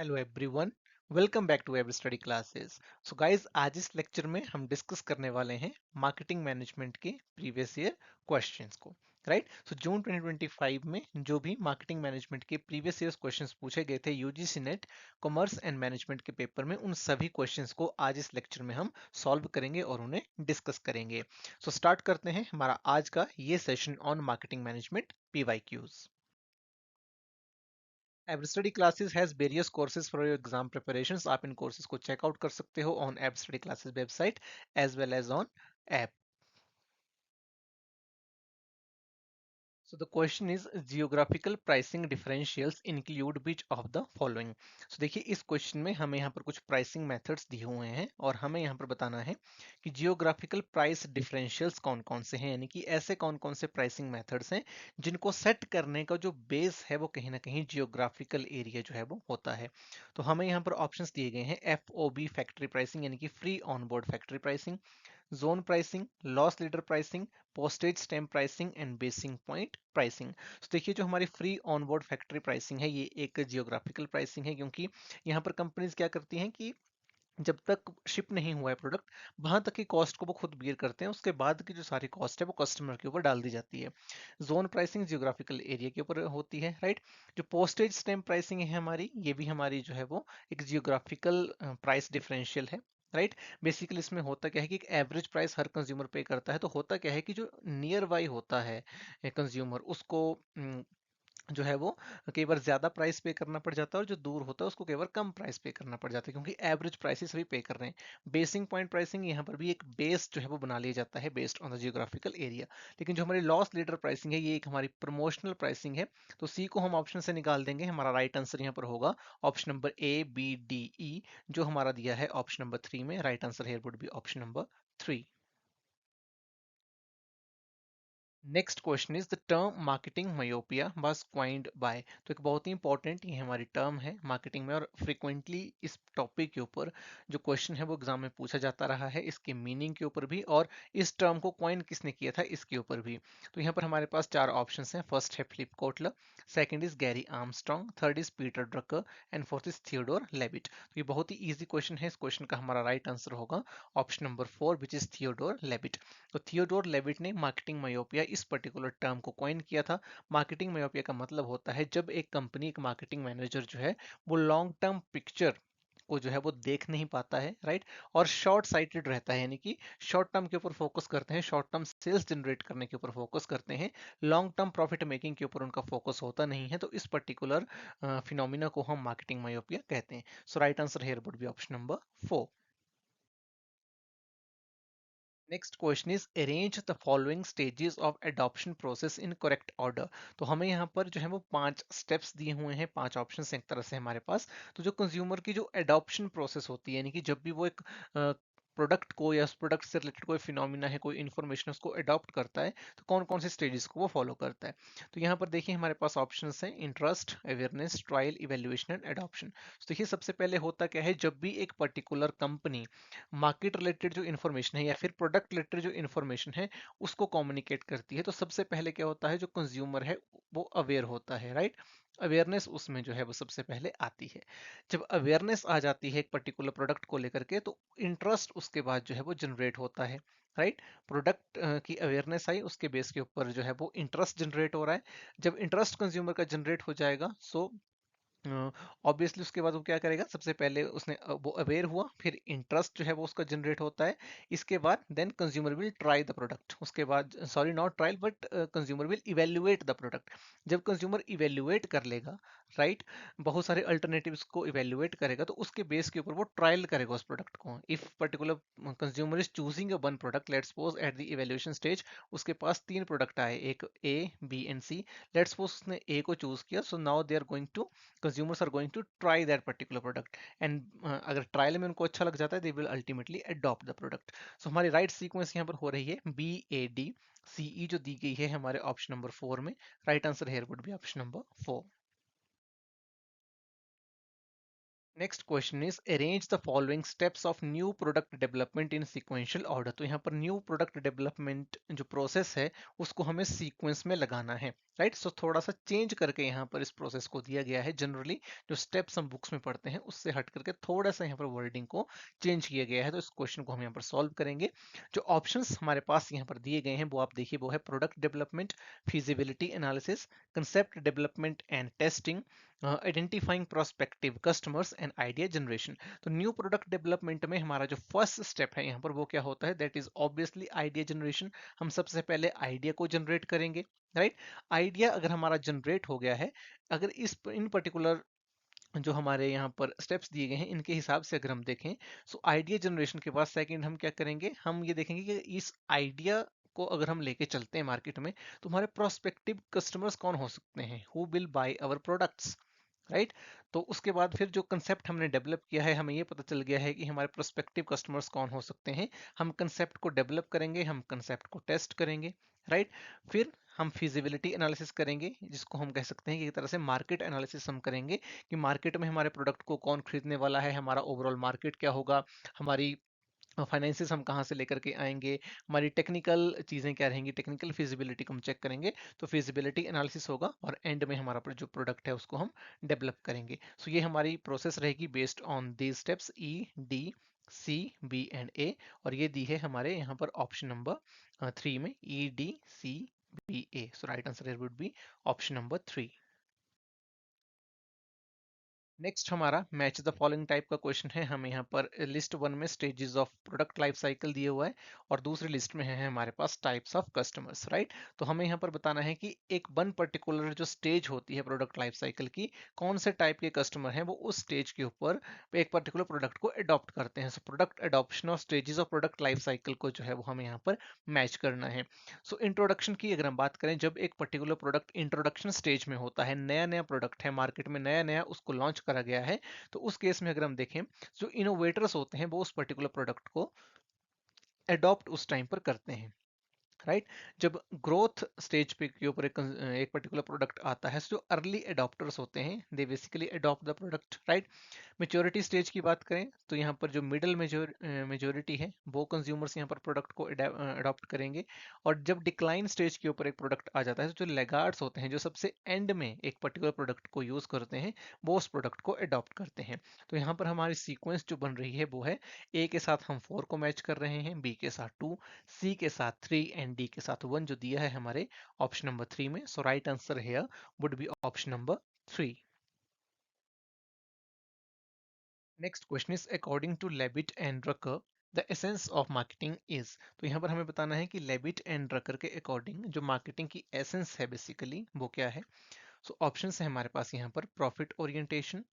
Hello everyone, welcome back to every study classes. So guys, आज इस lecture में हम डिस्कस करने वाले हैं मार्केटिंग मैनेजमेंट के प्रीवियस ईयर क्वेश्चंस को। राइट, सो जून 2025 में जो भी मार्केटिंग मैनेजमेंट के प्रीवियस ईयर क्वेश्चंस पूछे गए थे UGC NET commerce and management के पेपर में, उन सभी क्वेश्चंस को आज इस लेक्चर में हम सॉल्व करेंगे और उन्हें डिस्कस करेंगे। सो स्टार्ट करते हैं हमारा आज का ये session on marketing management PYQs. Every study classes has various courses for your exam preparations. आप इन कोर्सेज को चेकआउट कर सकते हो on every study classes website as well as on app. So the question is geographical pricing differentials include which of the following? So देखिए, इस question में हमें यहाँ पर कुछ प्राइसिंग मेथड्स दिए हुए हैं और हमें यहाँ पर बताना है कि जियोग्राफिकल प्राइस डिफरेंशियल्स कौन कौन से हैं, यानी कि ऐसे कौन कौन से प्राइसिंग मेथड्स हैं जिनको सेट करने का जो बेस है वो कहीं ना कहीं जियोग्राफिकल एरिया जो है वो होता है। तो हमें यहाँ पर ऑप्शंस दिए गए हैं FOB फैक्ट्री प्राइसिंग यानी कि free on board factory pricing, zone pricing, loss leader pricing, postage stamp pricing and basin point pricing. तो देखिए, जो हमारी free on board factory pricing है ये एक जियोग्राफिकल प्राइसिंग है, क्योंकि यहाँ पर कंपनीज क्या करती हैं कि जब तक शिप नहीं हुआ है प्रोडक्ट, वहां तक की कॉस्ट को वो खुद बियर करते हैं, उसके बाद की जो सारी कॉस्ट है वो कस्टमर के ऊपर डाल दी जाती है। जोन प्राइसिंग जियोग्राफिकल एरिया के ऊपर होती है, राइट। जो पोस्टेज स्टैम्प प्राइसिंग है हमारी, ये भी हमारी जो है वो एक जियोग्राफिकल प्राइस डिफरेंशियल है, राइट। बेसिकली इसमें होता क्या है कि एक एवरेज प्राइस हर कंज्यूमर पे करता है, तो होता क्या है कि जो नियर बाई होता है कंज्यूमर, उसको जो है वो कई बार ज्यादा प्राइस पे करना पड़ जाता है और जो दूर होता है उसको कई बार कम प्राइस पे करना पड़ जाता है, क्योंकि एवरेज प्राइसेस सभी पे कर रहे हैं। बेसिंग पॉइंट प्राइसिंग, यहाँ पर भी एक बेस जो है वो बना लिया जाता है based on the geographical area. लेकिन जो हमारी लॉस लीडर प्राइसिंग है ये एक हमारी प्रमोशनल प्राइसिंग है, तो सी को हम ऑप्शन से निकाल देंगे। हमारा राइट आंसर यहाँ पर होगा option number A B D E, जो हमारा दिया है ऑप्शन नंबर 3 में। Right answer here would be option number 3। Next question is the term marketing myopia was coined by. तो एक बहुत ही इंपॉर्टेंट ये हमारी टर्म है मार्केटिंग में, और फ्रिक्वेंटली इस टॉपिक के ऊपर जो क्वेश्चन है वो एग्जाम में पूछा जाता रहा है, इसके मीनिंग के ऊपर भी और इस टर्म को क्वाइन किसने किया था इसके ऊपर भी। तो यहाँ पर हमारे पास चार ऑप्शन हैं। फर्स्ट है Philip Kotler, second is Gary Armstrong, third is Peter Drucker and fourth is Theodore Levitt. तो ये बहुत ही इजी क्वेश्चन है। इस क्वेश्चन का हमारा राइट आंसर होगा option number 4 which is Theodore Levitt. तो थियोडोर लेविट ने मार्केटिंग मायोपिया इस पर्टिकुलर टर्म को कॉइन किया था। मार्केटिंग मायोपिया का मतलब होता है जब एक कंपनी, एक मार्केटिंग मैनेजर जो है वो लॉन्ग टर्म पिक्चर को जो है वो देख नहीं पाता है, राइट। और शॉर्ट साइटेड रहता है, यानी कि शॉर्ट टर्म के ऊपर फोकस करते हैं, शॉर्ट टर्म सेल्स जनरेट करने के ऊपर फोकस करते हैं, लॉन्ग टर्म प्रॉफिट मेकिंग के ऊपर उनका फोकस होता नहीं है। तो इस पर्टिकुलर फिनोमिना को हम मार्केटिंग मायोपिया कहते हैं। So right answer here would be option number 4। Next question is arrange the following stages of adoption process in correct order. तो हमें यहाँ पर जो है वो 5 स्टेप्स दिए हुए हैं, 5 ऑप्शन एक तरह से हमारे पास। तो जो कंज्यूमर की जो एडॉप्शन प्रोसेस होती है, यानी कि जब भी वो एक प्रोडक्ट को या उस प्रोडक्ट से रिलेटेड कोई फिनोमिना है, कोई इन्फॉर्मेशन उसको अडॉप्ट करता है, तो कौन कौन से स्टेजेस को वो फॉलो करता है। तो यहाँ पर देखिए हमारे पास ऑप्शंस हैं interest, awareness, trial, evaluation and adoption. तो देखिए सबसे पहले होता क्या है, जब भी एक पर्टिकुलर कंपनी मार्केट रिलेटेड जो इन्फॉर्मेशन है या फिर प्रोडक्ट रिलेटेड जो इन्फॉर्मेशन है उसको कम्युनिकेट करती है, तो सबसे पहले क्या होता है, जो कंज्यूमर है वो अवेयर होता है, राइट। अवेयरनेस उसमें जो है वो सबसे पहले आती है। जब अवेयरनेस आ जाती है एक पर्टिकुलर प्रोडक्ट को लेकर के, तो इंटरेस्ट उसके बाद जो है वो जनरेट होता है, राइट। प्रोडक्ट की अवेयरनेस आई, उसके बेस के ऊपर जो है वो इंटरेस्ट जनरेट हो रहा है। जब इंटरेस्ट कंज्यूमर का जनरेट हो जाएगा, सो ऑब्वियसली उसके बाद वो क्या करेगा, सबसे पहले उसने वो अवेयर हुआ, फिर इंटरेस्ट जो है वो उसका जनरेट होता है। इसके बाद then consumer will try the product, उसके बाद sorry not trial but consumer will evaluate the product. जब कंज्यूमर इवेल्युएट कर लेगा, राइट, बहुत सारे अल्टरनेटिव्स को इवेल्युएट करेगा, तो उसके बेस के ऊपर वो ट्रायल करेगा उस प्रोडक्ट को। If particular consumer is choosing one product, let's suppose at the evaluation stage उसके पास 3 प्रोडक्ट आए, एक A B and C। Let's suppose उसने A को चूज किया, so now they are going to, consumers are going to try that particular product and अगर trial में उनको अच्छा लग जाता है, they will ultimately adopt the product। so हमारी राइट सीक्वेंस यहाँ पर हो रही है BADCE जो दी गई है हमारे ऑप्शन नंबर 4 में। Right answer here would be option number 4। Next question is arrange the following steps of new product development in sequential order. तो यहाँ पर न्यू प्रोडक्ट डेवलपमेंट जो प्रोसेस है उसको हमें सीक्वेंस में लगाना है, राइट। सो थोड़ा सा चेंज करके यहाँ पर इस प्रोसेस को दिया गया है। जनरली जो स्टेप्स हम बुक्स में पढ़ते हैं उससे हट करके थोड़ा सा यहाँ पर वर्डिंग को चेंज किया गया है। तो इस क्वेश्चन को हम यहाँ पर सॉल्व करेंगे। जो ऑप्शंस हमारे पास यहाँ पर दिए गए हैं वो आप देखिए, वो है product development, feasibility analysis, concept development and testing, identifying prospective customers and idea generation. तो न्यू प्रोडक्ट डेवलपमेंट में हमारा जो फर्स्ट स्टेप है यहाँ पर वो क्या होता है, that is obviously idea generation. हम सबसे पहले आइडिया को जनरेट करेंगे, राइट। आइडिया अगर हमारा जनरेट हो गया है, अगर इस इन पर्टिकुलर जो हमारे यहाँ पर स्टेप्स दिए गए हैं इनके हिसाब से अगर हम देखें, सो आइडिया जनरेशन के बाद सेकंड हम क्या करेंगे, हम ये देखेंगे कि इस आइडिया को अगर हम लेके चलते हैं मार्केट में तो हमारे प्रोस्पेक्टिव कस्टमर्स कौन हो सकते हैं, who will buy our products, right. तो उसके बाद फिर जो कंसेप्ट हमने डेवलप किया है, हमें ये पता चल गया है कि हमारे प्रोस्पेक्टिव कस्टमर्स कौन हो सकते हैं। हम कंसेप्ट को डेवलप करेंगे, हम कंसेप्ट को टेस्ट करेंगे, राइट। फिर हम फिजिबिलिटी एनालिसिस करेंगे, जिसको हम कह सकते हैं कि एक तरह से मार्केट एनालिसिस हम करेंगे कि मार्केट में हमारे प्रोडक्ट को कौन खरीदने वाला है, हमारा ओवरऑल मार्केट क्या होगा, हमारी फाइनेंसिस हम कहाँ से लेकर के आएंगे, हमारी टेक्निकल चीज़ें क्या रहेंगी, टेक्निकल फिजिबिलिटी को हम चेक करेंगे। तो फिजिबिलिटी एनालिसिस होगा और एंड में हमारा जो प्रोडक्ट है उसको हम डेवलप करेंगे। सो ये हमारी प्रोसेस रहेगी based on these steps E, D, C, B and A. और ये दी है हमारे यहाँ पर ऑप्शन नंबर 3 में, E, D, C, B, A. So right answer would be option number 3। Next हमारा मैच द फॉलोइंग टाइप का क्वेश्चन है। हमें यहाँ पर लिस्ट वन में stages of product life cycle दिया हुआ है और दूसरी लिस्ट में है हमारे पास टाइप्स ऑफ कस्टमर्स, राइट। तो हमें यहाँ पर बताना है कि एक वन पर्टिकुलर जो स्टेज होती है प्रोडक्ट लाइफ साइकिल की, कौन से टाइप के कस्टमर हैं वो उस स्टेज के ऊपर एक पर्टिकुलर प्रोडक्ट को अडॉप्ट करते हैं। सो प्रोडक्ट अडॉप्शन और stages of product life cycle को जो है वो हमें यहाँ पर मैच करना है। सो इंट्रोडक्शन की अगर हम बात करें, जब एक पर्टिकुलर प्रोडक्ट इंट्रोडक्शन स्टेज में होता है, नया नया प्रोडक्ट है मार्केट में, नया नया उसको लॉन्च करा गया है, तो उस केस में अगर हम देखें, जो इनोवेटर्स होते हैं वो उस पर्टिकुलर प्रोडक्ट को अडॉप्ट उस टाइम पर करते हैं, राइट। जब ग्रोथ स्टेज पे के ऊपर एक पर्टिकुलर प्रोडक्ट आता है, जो अर्ली अडॉप्टर्स होते हैं they basically adopt the product, right. Maturity stage की बात करें तो यहाँ पर जो मिडिल मेजोरिटी है वो कंज्यूमर्स यहाँ पर प्रोडक्ट को अडॉप्ट करेंगे। और जब डिक्लाइन स्टेज के ऊपर एक प्रोडक्ट आ जाता है तो जो लेगार्ड्स होते हैं, जो सबसे एंड में एक पर्टिकुलर प्रोडक्ट को यूज करते हैं, वो उस प्रोडक्ट को अडॉप्ट करते हैं। तो यहाँ पर हमारी सीक्वेंस जो बन रही है वो है, ए के साथ हम 4 को मैच कर रहे हैं, बी के साथ 2, सी के साथ 3 एंड डी के साथ 1 जो दिया है हमारे ऑप्शन नंबर 3 में। So right answer here would be option number 3। Next question is according to Levitt and Drucker the essence of marketing is. तो यहाँ पर हमें बताना है कि लेविट एंड ड्रकर के अकॉर्डिंग जो मार्केटिंग की एसेंस है बेसिकली वो क्या है। सो ऑप्शंस है हमारे पास यहाँ पर, profit orientation,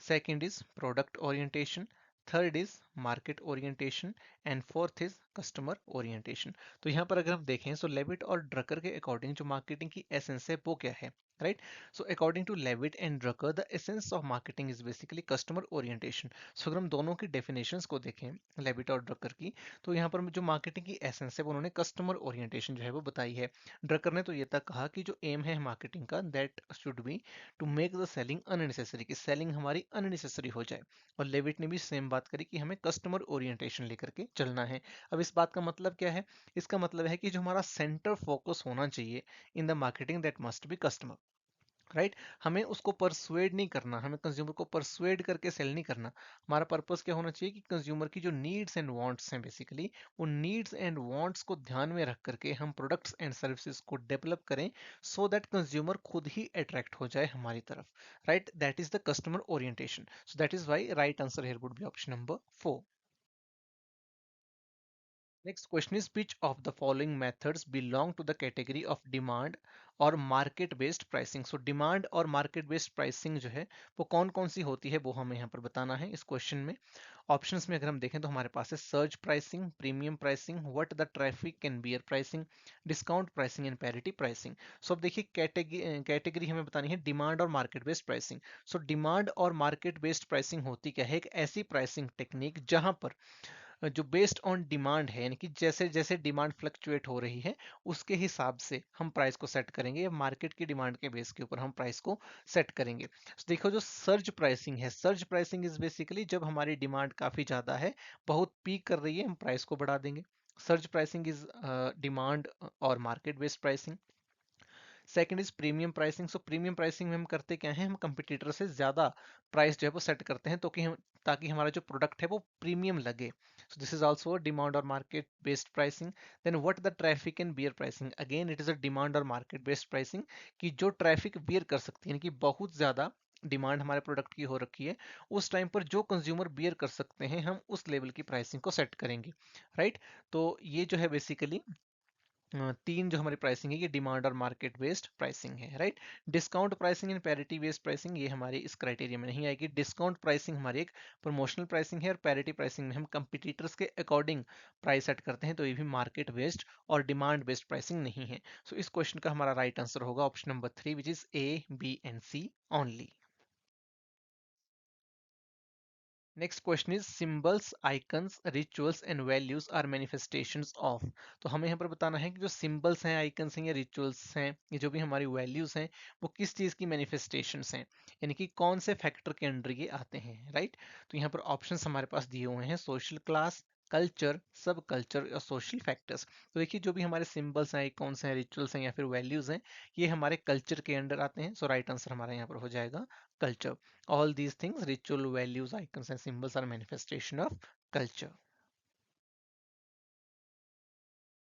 second is product orientation, third is market orientation and fourth is customer orientation. तो यहाँ पर अगर हम देखें, सो लेविट और ड्रकर के अकॉर्डिंग जो मार्केटिंग की एसेंस है वो क्या है, right. So according to Levitt and Drucker the essence of marketing is basically customer orientation. So अगर हम दोनों की डेफिनेशंस को देखें, लेविट और ड्रकर की, तो यहाँ पर जो मार्केटिंग की एसेंस है वो उन्होंने कस्टमर ओरिएंटेशन जो है वो बताई है। ड्रकर ने तो ये तक कहा कि जो एम है मार्केटिंग का, that should be to make the selling unnecessary, कि सेलिंग हमारी अननेसेसरी हो जाए। और लेविट ने भी सेम बात करी कि हमें कस्टमर ओरिएंटेशन लेकर के चलना है। अब इस बात का मतलब क्या है, इसका मतलब है कि जो हमारा सेंटर फोकस होना चाहिए in the marketing, that must be customer, right. हमें उसको परसुएड नहीं करना, हमें कंज्यूमर को परसुएड करके सेल नहीं करना। हमारा पर्पस क्या होना चाहिए कि कंज्यूमर की जो नीड्स एंड वांट्स हैं बेसिकली, वो नीड्स एंड वांट्स को ध्यान में रख करके हम प्रोडक्ट्स एंड सर्विसेज को डेवलप करें, सो दैट कंज्यूमर खुद ही अट्रैक्ट हो जाए हमारी तरफ, right. That is the customer orientation. So that is why right answer here would be option number 4। Next question is, which of the following methods belong to the category of demand और market based pricing? So demand और market based pricing जो है वो कौन कौन सी होती है वो हमें यहाँ पर बताना है इस क्वेश्चन में। ऑप्शंस में अगर हम देखें तो हमारे पास है surge pricing, premium pricing, what the traffic can bear pricing, discount pricing and parity pricing. So अब देखिए कैटेगरी हमें बतानी है डिमांड और market based pricing. So demand और मार्केट बेस्ड प्राइसिंग होती क्या है, एक ऐसी प्राइसिंग टेक्निक जहां पर जो बेस्ड ऑन डिमांड है, यानी कि जैसे जैसे डिमांड फ्लक्चुएट हो रही है उसके हिसाब से हम प्राइस को सेट करेंगे, या मार्केट की डिमांड के बेस के ऊपर हम प्राइस को सेट करेंगे। तो देखो जो सर्ज प्राइसिंग है, सर्ज प्राइसिंग इज बेसिकली जब हमारी डिमांड काफी ज्यादा है, बहुत पीक कर रही है, हम प्राइस को बढ़ा देंगे। सर्ज प्राइसिंग इज डिमांड और market based pricing. Second is premium pricing. So premium pricing में हम करते क्या है, हम कंपटीटर से ज्यादा प्राइस जो है वो सेट करते हैं, तो कि हम ताकि हमारा जो प्रोडक्ट है वो प्रीमियम लगे। So this is also demand और market based pricing. Then what the traffic and bear pricing, again it is a demand और मार्केट बेस्ड प्राइसिंग, कि जो ट्रैफिक बियर कर सकती है, यानी कि बहुत ज्यादा डिमांड हमारे प्रोडक्ट की हो रखी है, उस टाइम पर जो कंज्यूमर बियर कर सकते हैं हम उस लेवल की प्राइसिंग को सेट करेंगे, राइट। तो ये जो है बेसिकली तीन जो हमारी प्राइसिंग है, ये डिमांड और मार्केट बेस्ड प्राइसिंग है, right. Discount pricing and parity based pricing ये हमारी इस क्राइटेरिया में नहीं आएगी। डिस्काउंट प्राइसिंग हमारी एक प्रमोशनल प्राइसिंग है, और पैरिटी प्राइसिंग में हम कंपटीटर्स के अकॉर्डिंग प्राइस सेट करते हैं, तो ये भी मार्केट बेस्ड और डिमांड बेस्ड प्राइसिंग नहीं है। सो इस क्वेश्चन का हमारा राइट आंसर होगा option number 3, which is A, B and C only. Next question is symbols, icons, rituals and values are manifestations of. तो हमें यहाँ पर बताना है कि जो सिंबल्स हैं, आइकन्स हैं या रिचुअल्स हैं, ये जो भी हमारी वैल्यूज हैं, वो किस चीज की मैनिफेस्टेशंस हैं, यानी कि कौन से फैक्टर के अंडर ये आते हैं, राइट। तो यहाँ पर ऑप्शंस हमारे पास दिए हुए हैं, सोशल क्लास, कल्चर, सब कल्चर और सोशल फैक्टर्स। तो देखिए जो भी हमारे सिंबल्स हैं, आइकॉन्स हैं, रिचुअल्स हैं या फिर वैल्यूज हैं, ये हमारे कल्चर के अंडर आते हैं। सो राइट आंसर हमारा यहाँ पर हो जाएगा culture. All these things, ritual, values, icons, and symbols are manifestation of culture.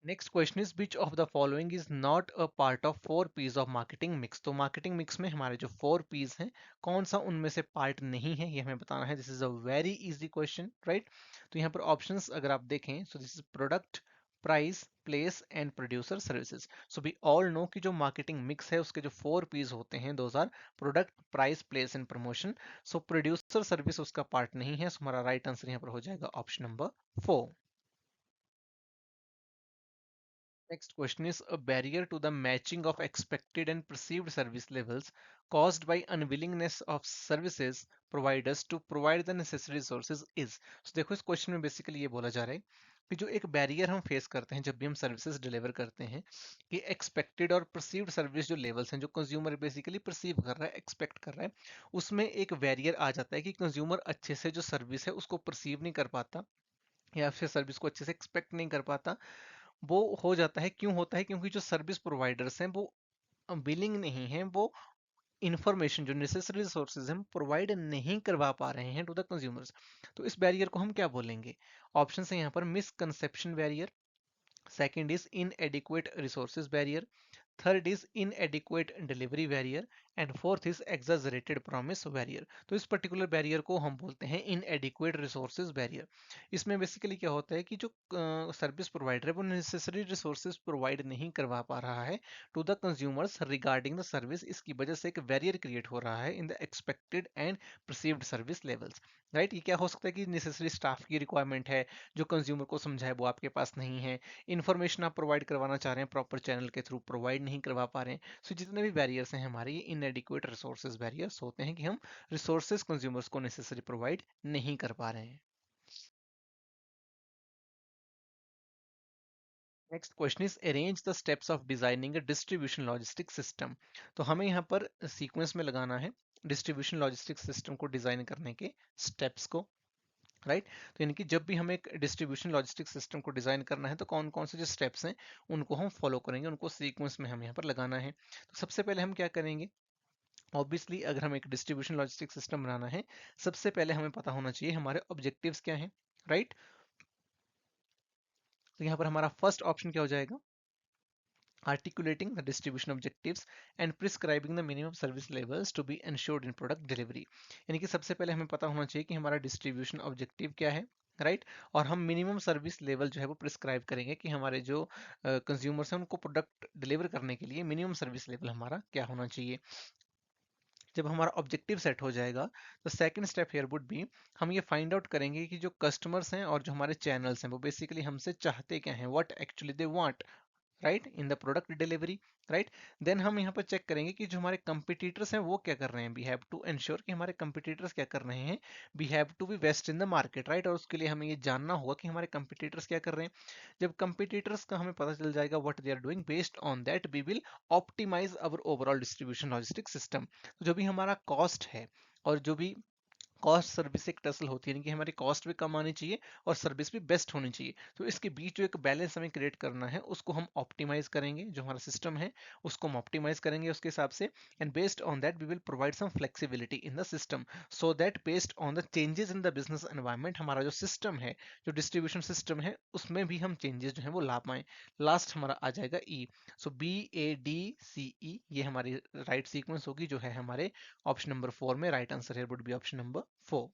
Next question is which of the following is not a part of 4 P's of marketing mix। तो marketing mix में हमारे जो 4 P's हैं, कौन सा उनमें से part नहीं है, ये हमें बताना है। This is a very easy question, right. तो यहाँ पर ऑप्शंस अगर आप देखें, so this is product, price, place and producer services. So we all know कि जो मार्केटिंग मिक्स है उसके जो 4 P's होते हैं, those are product, price, place and promotion. So producer service उसका पार्ट नहीं है, सो हमारा राइट आंसर यहाँ पर हो जाएगा option number 4। Next question is a barrier to the matching of expected and perceived service levels caused by unwillingness of services providers to provide the necessary resources is। So देखो इस question में basically ये बोला जा रहा है कि जो एक बैरियर हम फेस करते हैं जब भी हम सर्विसेज डिलीवर करते हैं, कि एक्सपेक्टेड और परसीव्ड सर्विस जो लेवल्स हैं, जो कंज्यूमर बेसिकली परसीव कर रहा है, एक्सपेक्ट कर रहा है, उसमें एक बैरियर आ जाता है कि कंज्यूमर अच्छे से जो सर्विस है उसको परसीव नहीं कर पाता, या फिर सर्विस को अच्छे से एक्सपेक्ट नहीं कर पाता। वो हो जाता है, क्यों होता है, क्योंकि जो सर्विस प्रोवाइडर्स हैं वो बिलिंग नहीं है, वो इंफॉर्मेशन जो नेसेसरी रिसोर्सेज हैं प्रोवाइड नहीं करवा पा रहे हैं टू द कंज्यूमर्स। तो इस बैरियर को हम क्या बोलेंगे? ऑप्शन है यहाँ पर misconception barrier, second is इनएडिक्वेट resources barrier, third is इनएडिक्वेट delivery barrier, and fourth is exaggerated promise barrier. तो इस पर्टिकुलर बैरियर को हम बोलते हैं इनएडिक्वेट रिसोर्सेज बैरियर। इसमें बेसिकली क्या होता है कि जो सर्विस प्रोवाइडर है वो नेसेसरी रिसोर्सेज प्रोवाइड नहीं करवा पा रहा है to the consumers regarding the service, इसकी वजह से एक बैरियर क्रिएट हो रहा है in the expected and perceived service levels, right. ये क्या हो सकता है कि नेसेसरी स्टाफ की रिक्वायरमेंट है, जो कंज्यूमर को समझाए वो आपके पास नहीं है, इन्फॉर्मेशन आप प्रोवाइड करवाना चाह रहे हैं प्रॉपर चैनल के थ्रू, प्रोवाइड नहीं करवा पा रहे हैं। सो जितने भी बैरियर्स हैं हमारे, ये इनएडिक्वेट रिसोर्सेज बैरियर्स होते हैं, कि हम रिसोर्सेज कंज्यूमर्स को नेसेसरी प्रोवाइड नहीं कर पा रहे हैं। Next question is arrange the steps of designing a distribution logistic system. तो हमें यहाँ पर सीक्वेंस में लगाना है डिस्ट्रीब्यूशन लॉजिस्टिक सिस्टम को डिजाइन करने के स्टेप्स को, राइट। तो यानी कि जब भी हमें एक डिस्ट्रीब्यूशन लॉजिस्टिक सिस्टम को डिजाइन करना है, तो कौन कौन से जो स्टेप्स हैं उनको हम फॉलो करेंगे, उनको सीक्वेंस में हम यहाँ पर लगाना है। तो सबसे पहले हम क्या करेंगे, ऑब्वियसली अगर हमें एक डिस्ट्रीब्यूशन लॉजिस्टिक सिस्टम बनाना है, सबसे पहले हमें पता होना चाहिए हमारे ऑब्जेक्टिव्स क्या हैं, राइट। तो यहाँ पर हमारा फर्स्ट ऑप्शन क्या हो जाएगा, articulating the distribution objectives and prescribing the minimum service levels to be ensured in product delivery। यानी कि सबसे पहले हमें पता होना चाहिए कि हमारा डिस्ट्रीब्यूशन ऑब्जेक्टिव क्या है, राइट। और हम मिनिमम सर्विस लेवल जो है वो प्रिस्क्राइब करेंगे, कि हमारे जो कंज्यूमर्स हैं उनको प्रोडक्ट डिलीवर करने के लिए मिनिमम सर्विस लेवल हमारा क्या होना चाहिए। जब हमारा ऑब्जेक्टिव सेट हो जाएगा, तो second step here would B, हम ये फाइंड आउट करेंगे कि जो कस्टमर्स हैं और जो हमारे चैनल्स हैं वो बेसिकली हमसे चाहते क्या हैं, what actually they want, right, in the product delivery, right. Then हम यहाँ पर चेक करेंगे कि जो हमारे कंपिटिटर्स हैं वो क्या कर रहे हैं, वी हैव टू एंश्योर कि हमारे कंपिटिटर्स क्या कर रहे हैं, we have to be best in the market, right. और उसके लिए हमें ये जानना होगा कि हमारे कंपिटिटर्स क्या कर रहे हैं। जब कंपिटिटर्स का हमें पता चल जाएगा what they are doing, based on that we will optimise our overall distribution logistic system. तो जो भी हमारा कॉस्ट है और जो भी कॉस्ट सर्विस एक टसल होती है, यानी कि हमारी कॉस्ट भी कम आनी चाहिए और सर्विस भी बेस्ट होनी चाहिए। तो इसके बीच जो एक बैलेंस हमें क्रिएट करना है उसको हम ऑप्टिमाइज करेंगे, जो हमारा सिस्टम है उसको हम ऑप्टिमाइज करेंगे उसके हिसाब से। And based on that we will provide some flexibility in the system, so that based on the changes in the business environment हमारा जो सिस्टम है, जो डिस्ट्रीब्यूशन सिस्टम है, उसमें भी हम चेंजेस जो है वो ला पाएं। लास्ट हमारा आ जाएगा ई। सो BADCE, ये हमारी राइट सीक्वेंस होगी जो है हमारे ऑप्शन नंबर 4 में। Right answer here would be option number 4।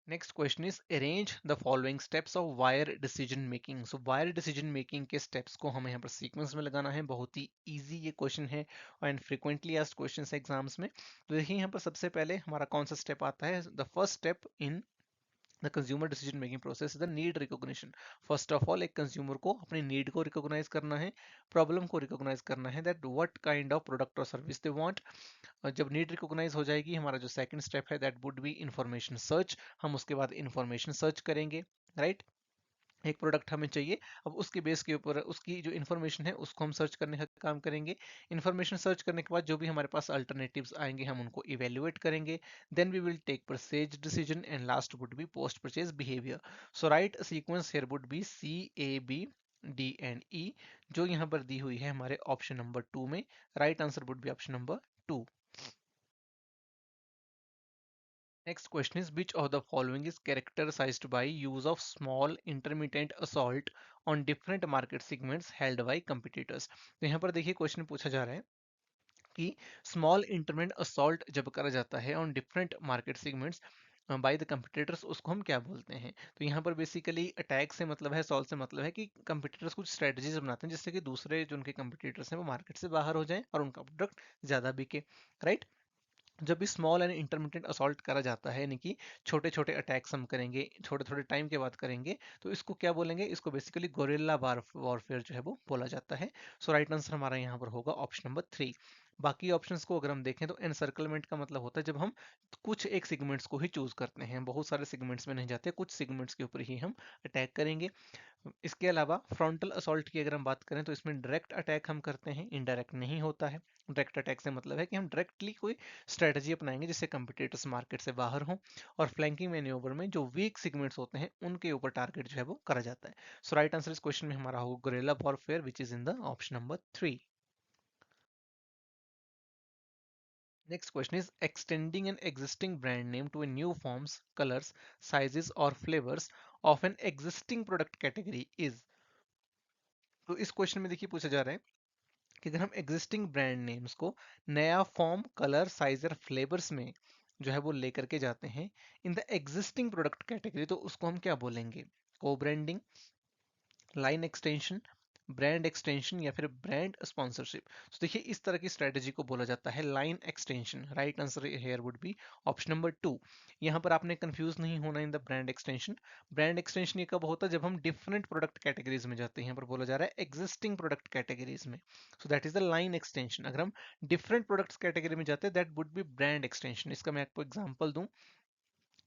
Next question is arrange the following steps of wire decision making. So wire decision making के स्टेप्स को हमें यहाँ पर सीक्वेंस में लगाना है। बहुत ही इजी ये क्वेश्चन है एंड फ्रिक्वेंटली आस्क्ड क्वेश्चन है एग्जाम्स में। तो देखिए यहाँ पर सबसे पहले हमारा कौन सा स्टेप आता है, the first step in the consumer decision making process is the need recognition. First of all एक कंज्यूमर को अपनी नीड को रिकॉग्नाइज करना है, प्रॉब्लम को रिकॉग्नाइज करना है, that what kind of product और सर्विस दे वांट। जब नीड रिकॉग्नाइज हो जाएगी, हमारा जो सेकंड स्टेप है that would B information search. हम उसके बाद इंफॉर्मेशन सर्च करेंगे, राइट। एक प्रोडक्ट हमें चाहिए, अब उसके बेस के ऊपर उसकी जो इन्फॉर्मेशन है उसको हम सर्च करने का काम करेंगे। इन्फॉर्मेशन सर्च करने के बाद जो भी हमारे पास अल्टरनेटिव्स आएंगे हम उनको इवेल्युएट करेंगे। Then we will take purchase decision and last would be post purchase behaviour. So right sequence here would be CAB D and E, जो यहाँ पर दी हुई है हमारे ऑप्शन नंबर 2 में। Right answer would be option number 2। Next question is which of the following is characterized by use of small intermittent assault on different market segments held by competitors। तो यहाँ पर देखिए क्वेश्चन पूछा जा रहा है कि स्मॉल इंटरमिटेंट असॉल्ट जब करा जाता है on different market segments by the competitors, उसको हम क्या बोलते हैं। तो यहाँ पर बेसिकली अटैक से मतलब है, सॉल्व से मतलब है कि कंपिटिटर्स कुछ स्ट्रेटजीज बनाते हैं जिससे कि दूसरे जो उनके कंपिटिटर्स हैं वो मार्केट से बाहर हो जाएं और उनका प्रोडक्ट ज्यादा बिके, राइट। जब भी स्मॉल एंड इंटरमीडिएट असॉल्ट करा जाता है, यानी कि छोटे छोटे अटैक्स हम करेंगे छोटे छोटे टाइम के बाद करेंगे, तो इसको क्या बोलेंगे, इसको बेसिकली गोरिल्ला वॉरफेयर जो है वो बोला जाता है। सो राइट आंसर हमारा यहाँ पर होगा ऑप्शन नंबर 3। बाकी ऑप्शंस को अगर हम देखें तो एनसर्कलमेंट का मतलब होता है जब हम कुछ एक सेगमेंट्स को ही चूज करते हैं, बहुत सारे सेगमेंट्स में नहीं जाते, कुछ सेगमेंट्स के ऊपर ही हम अटैक करेंगे। इसके अलावा फ्रंटल असॉल्ट की अगर हम बात करें तो इसमें डायरेक्ट अटैक हम करते हैं, इनडायरेक्ट नहीं होता है। डायरेक्ट अटैक से मतलब है कि हम डायरेक्टली कोई स्ट्रेटजी अपनाएंगे जिससे कंपिटिटर्स मार्केट से बाहर हों। और फ्लैंकिंग मैन्यूवर में जो वीक सेगमेंट्स होते हैं उनके ऊपर टारगेट जो है वो करा जाता है। सो राइट आंसर इस क्वेश्चन में हमारा होगा guerrilla warfare which is in the option number 3। Next question is extending an existing brand name to a new forms, colors, sizes or flavors of an existing product category is। तो इस question में देखिए पूछा जा रहा है कि अगर हम एग्जिस्टिंग ब्रांड नेम्स को नया फॉर्म, कलर, साइज और फ्लेवर्स में जो है वो लेकर के जाते हैं in the existing product category, तो उसको हम क्या बोलेंगे, को branding, line extension, brand extension या फिर ब्रांड स्पॉन्सरशिप। तो देखिए इस तरह की स्ट्रेटेजी को बोला जाता है line extension. Right answer here would be option number 2। यहाँ पर आपने कंफ्यूज नहीं होना in the brand extension. Brand extension ये कब होता है, जब हम डिफरेंट प्रोडक्ट कैटेगरीज में जाते हैं। यहाँ पर बोला जा रहा है एग्जिस्टिंग प्रोडक्ट कैटेगरीज में, सो that is the line extension. अगर हम डिफरेंट प्रोडक्ट्स कैटेगरी में जाते हैं that would B brand extension. इसका मैं आपको एग्जांपल दूं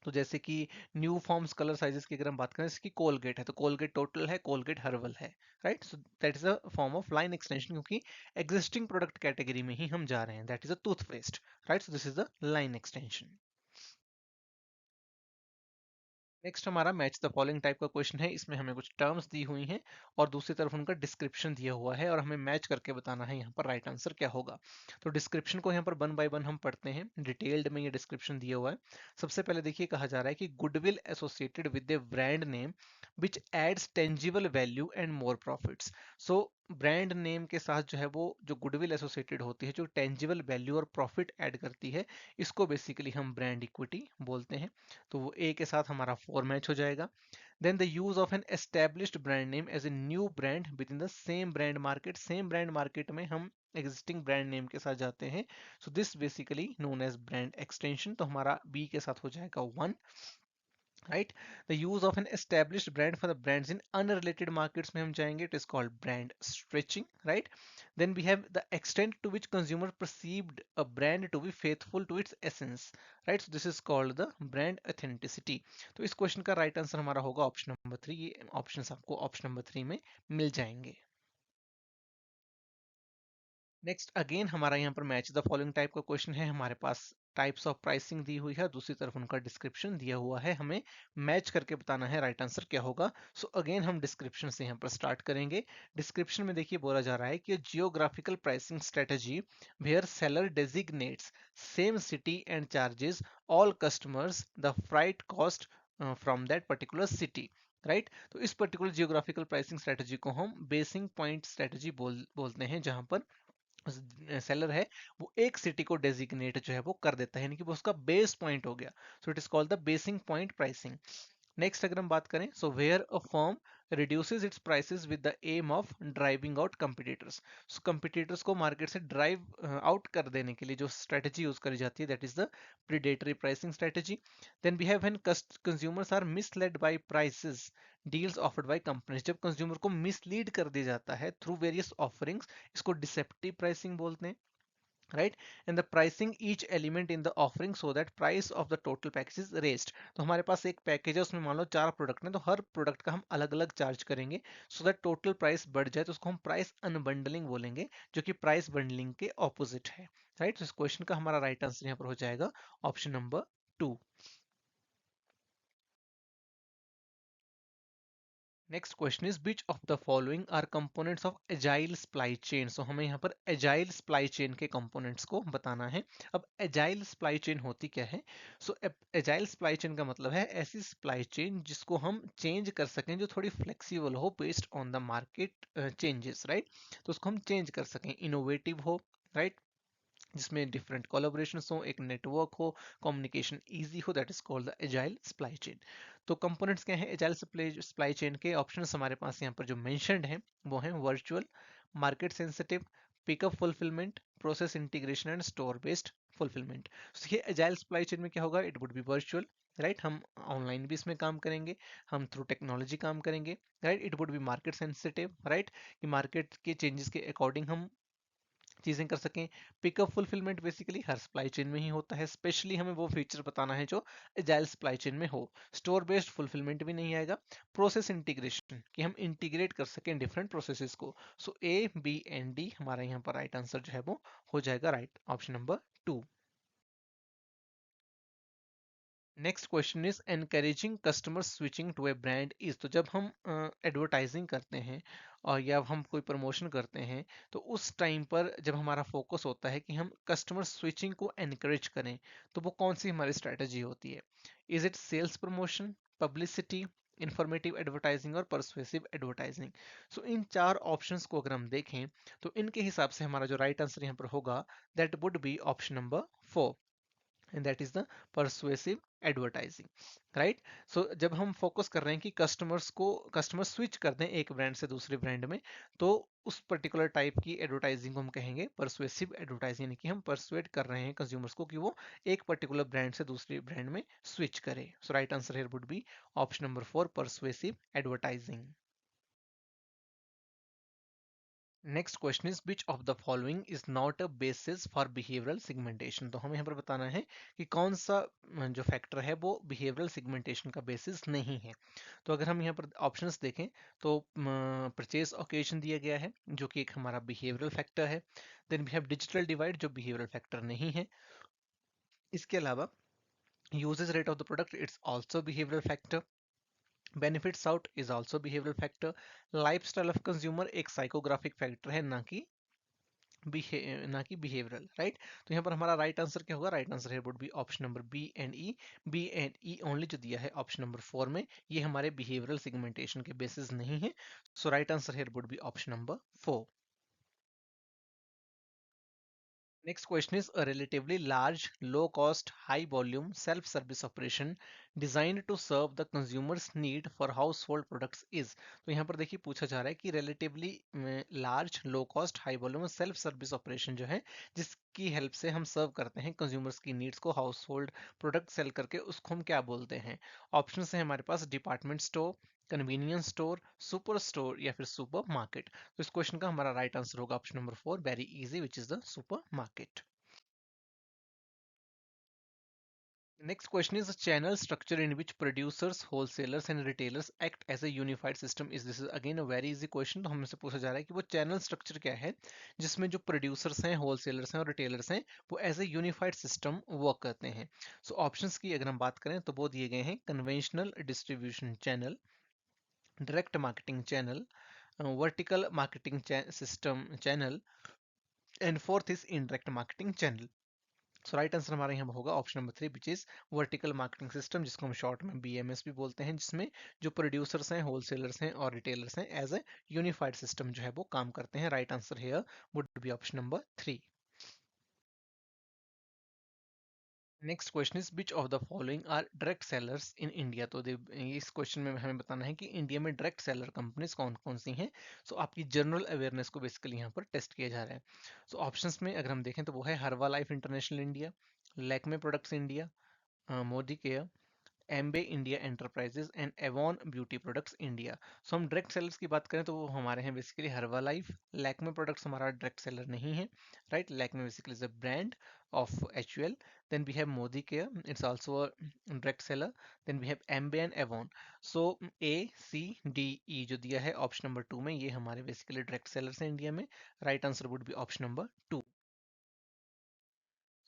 तो जैसे कि न्यू फॉर्म्स, कलर, साइजेस की अगर हम बात करें, जैसे कि कोलगेट है तो कोलगेट टोटल है, कोलगेट हर्बल है, right. So that is a form of line extension क्योंकि एग्जिस्टिंग प्रोडक्ट कैटेगरी में ही हम जा रहे हैं, that is a toothpaste, right. So this is the line extension. Next हमारा मैच द फॉलोइंग टाइप का क्वेश्चन है। इसमें हमें कुछ टर्म्स दी हुई हैं और दूसरी तरफ उनका डिस्क्रिप्शन दिया हुआ है और हमें मैच करके बताना है यहाँ पर राइट आंसर क्या होगा। तो डिस्क्रिप्शन को यहाँ पर वन बाय वन हम पढ़ते हैं, डिटेल्ड में ये डिस्क्रिप्शन दिया हुआ है। सबसे पहले देखिए कहा जा रहा है कि goodwill associated with the brand name which adds tangible value and more profits. So brand name के साथ जो है वो जो गुडविल एसोसिएटेड होती है, जो टेंजिबल वैल्यू और प्रॉफिट ऐड करती है, इसको बेसिकली हम ब्रांड इक्विटी बोलते हैं। तो वो ए के साथ हमारा 4 मैच हो जाएगा। Then the use of an established brand name as a new brand within the same brand market. Same brand market में हम एग्जिस्टिंग ब्रांड नेम के साथ जाते हैं, so this basically known as brand extension. तो हमारा B के साथ हो जाएगा 1। Right. The use of an established brand for the brands in unrelated markets में हम जाएंगे, it is called brand stretching, right. Then we have the extent to which consumer perceived a brand to be faithful to its essence, right. So this is called the brand authenticity. तो इस question का right answer हमारा होगा option number 3। ये option आपको option number 3 में मिल जाएंगे। Next again हमारा यहाँ पर मैच द फॉलोइंग टाइप का क्वेश्चन है। हमारे पास टाइप्स ऑफ प्राइसिंग दी हुई है, दूसरी तरफ उनका डिस्क्रिप्शन दिया हुआ है, हमें मैच करके बताना है राइट आंसर क्या होगा। सो अगेन हम डिस्क्रिप्शन से यहाँ पर स्टार्ट करेंगे। डिस्क्रिप्शन में देखिए बोला जा रहा है कि geographical pricing strategy where seller designates same city and charges all customers the freight cost from that particular city, right. तो इस पर्टिकुलर जियोग्राफिकल प्राइसिंग स्ट्रेटजी को हम बेसिंग पॉइंट स्ट्रेटजी बोलते हैं, जहां पर सेलर है वो एक सिटी को डेजिग्नेट जो है वो कर देता है, यानी कि वो उसका बेस पॉइंट हो गया। So it is called the basing point pricing. Next अगर हम बात करें, so where a firm reduces its prices with the aim of driving out competitors, so competitors को मार्केट से ड्राइव आउट कर देने के लिए जो स्ट्रेटजी यूज करी जाती है, that is the predatory pricing strategy. Then we have when consumers are misled by prices deals offered by companies, जब कंज्यूमर को मिसलीड कर दिया जाता है थ्रू वेरियस ऑफरिंग्स, इसको डिसेप्टिव प्राइसिंग बोलते हैं, right. And the pricing each element in the offering so that price of the total package is raised. तो हमारे पास एक पैकेज है, उसमें मान लो 4 प्रोडक्ट हैं, तो हर प्रोडक्ट का हम अलग अलग चार्ज करेंगे सो दैट टोटल प्राइस बढ़ जाए, तो उसको हम प्राइस अनबंडलिंग बोलेंगे, जो कि प्राइस बंडलिंग के ऑपोजिट है, राइट। तो इस क्वेश्चन का हमारा राइट आंसर यहाँ पर हो जाएगा option number 2। Next question is which of the following are components of agile supply chain. So हमें यहाँ पर एजाइल सप्लाई चेन के कंपोनेंट्स को बताना है। अब एजाइल सप्लाई चेन होती क्या है? सो एजाइल सप्लाई चेन का मतलब है ऐसी सप्लाई चेन जिसको हम चेंज कर सकें, जो थोड़ी फ्लेक्सिबल हो based on the market changes, right. तो उसको हम चेंज कर सकें, इनोवेटिव हो, राइट, जिसमें डिफरेंट कोलाबोरेशन हो, एक नेटवर्क हो, कम्युनिकेशन इजी हो, that is called the agile supply chain. तो कंपोनेंट्स क्या है एजाइल सप्लाई चेन के? ऑप्शंस हमारे पास यहाँ पर जो मेंशन्ड हैं वो हैं virtual, market sensitive, pickup fulfilment, process integration and store based fulfilment. ये एजाइल सप्लाई चेन में क्या होगा? It would be virtual, right. हम ऑनलाइन भी इसमें काम करेंगे, हम थ्रू टेक्नोलॉजी काम करेंगे, right. It would be market sensitive, right, कि मार्केट के चेंजेस के अकॉर्डिंग हम चीजें कर सकें। पिकअप फुलफिलमेंट बेसिकली हर सप्लाई चेन में ही होता है, स्पेशली हमें वो फीचर बताना है जो एजाइल सप्लाई चेन में हो। स्टोर बेस्ड फुलफिलमेंट भी नहीं आएगा। प्रोसेस इंटीग्रेशन, कि हम इंटीग्रेट कर सकें डिफरेंट प्रोसेसेस को। सो ए बी एंड डी हमारा यहाँ पर राइट आंसर जो है वो हो जाएगा right option number 2। Next question is encouraging customer switching to a brand is. तो जब हम एडवर्टाइजिंग करते हैं और या हम कोई प्रमोशन करते हैं, तो उस टाइम पर जब हमारा फोकस होता है कि हम कस्टमर स्विचिंग को एनकरेज करें, तो वो कौन सी हमारी स्ट्रैटेजी होती है? Is it sales promotion, publicity, informative advertising और परसुएसिव एडवर्टाइजिंग? सो इन चार ऑप्शंस को अगर हम देखें, तो इनके हिसाब से हमारा जो राइट आंसर यहाँ पर होगा that would be option number 4, and that is the persuasive advertising, right. So जब हम फोकस कर रहे हैं कि कस्टमर स्विच कर दें एक ब्रांड से दूसरे ब्रांड में, तो उस पर्टिकुलर टाइप की एडवर्टाइजिंग को हम कहेंगे परसुएसिव एडवर्टाइजिंग, यानी कि हम परसुएट कर रहे हैं कंज्यूमर्स को कि वो एक पर्टिकुलर ब्रांड से दूसरे ब्रांड में स्विच करे। So right answer here would be option number 4, persuasive advertising. Next question is which of the following is not a basis for behavioural segmentation. तो हमें यहाँ पर बताना है कि कौन सा जो फैक्टर है वो बिहेवियरल सेगमेंटेशन का बेसिस नहीं है। तो अगर हम यहाँ पर ऑप्शंस देखें, तो परचेज ओकेजन दिया गया है जो कि एक हमारा बिहेवियरल फैक्टर है। Then we have digital divide जो बिहेवियरल फैक्टर नहीं है। इसके अलावा usage rate of the product, it's also behavioural factor. Benefits out is also behavioural factor. Lifestyle of consumer एक साइकोग्राफिक फैक्टर है, ना कि बिहेवियरल, राइट। तो यहाँ पर हमारा राइट आंसर क्या होगा? राइट आंसर है would be option number B and E. B and E only जो दिया है ऑप्शन नंबर 4 में, ये हमारे बिहेवियरल सेगमेंटेशन के बेसिस नहीं है। सो राइट आंसर है would be option number 4। Next question is a relatively large, low cost, high volume, self service operation designed to serve the consumer's need for household products is। तो यहाँ पर देखिए पूछा जा रहा है कि relatively large, low cost, high volume self service operation जो है जिसकी हेल्प से हम सर्व करते हैं कंज्यूमर्स की नीड्स को हाउस होल्ड प्रोडक्ट सेल करके उसको हम क्या बोलते हैं। ऑप्शन है हमारे पास department store, convenience store, superstore या फिर सुपर मार्केट। तो इस क्वेश्चन का हमारा राइट आंसर होगा option number 4, very easy, which is the supermarket. Next question is a channel structure in which producers, wholesalers and retailers act as a unified system is। This is again a very easy question। तो हमसे पूछा जा रहा है कि वो channel structure क्या है जिसमें जो प्रोड्यूसर्स हैं, होलसेलर्स हैं और रिटेलर्स हैं वो as a unified system work करते हैं। सो ऑप्शंस की अगर हम बात करें तो वो दिए गए हैं conventional distribution channel, direct marketing channel, vertical marketing system channel and fourth is indirect marketing channel. So right answer हमारे यहाँ होगा option number 3, which is vertical marketing system, जिसको हम शॉर्ट में बीएमएस भी बोलते हैं, जिसमें जो प्रोड्यूसर्स हैं, होलसेलर्स हैं और रिटेलर्स हैं एज ए यूनिफाइड सिस्टम जो है वो काम करते हैं। Right answer here would be option number 3। Next question is which of the following are direct sellers in India. तो इस क्वेश्चन में हमें बताना है कि इंडिया में डायरेक्ट सेलर कंपनीज कौन कौन सी हैं। सो आपकी जनरल अवेयरनेस को बेसिकली यहाँ पर टेस्ट किया जा रहा है। सो ऑप्शंस में अगर हम देखें तो वो है Herbalife international India, Lakme products India, Modicare, Amway India enterprises and Avon beauty products India. So हम डायरेक्ट सेलर्स की बात करें तो वो हमारे हैं बेसिकली हर्बा लाइफ, लैक्मे प्रोडक्ट्स हमारा डायरेक्ट सेलर नहीं है, right. Lakme basically is a brand of HUL. Then we have Modi Care, it's also a direct seller. Then we have Ambe and Avon. So A, C, D, E जो दिया है option number 2 में ये हमारे basically direct sellers हैं India में। Right answer would be option number 2।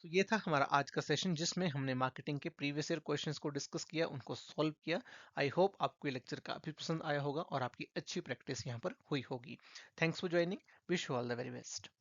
तो ये था हमारा आज का सेशन जिसमें हमने मार्केटिंग के प्रीवियस ईयर क्वेश्चंस को डिस्कस किया, उनको सॉल्व किया। आई होप आपको ये लेक्चर काफी पसंद आया होगा और आपकी अच्छी प्रैक्टिस यहाँ पर हुई होगी। Thanks for joining, wish you all the very best.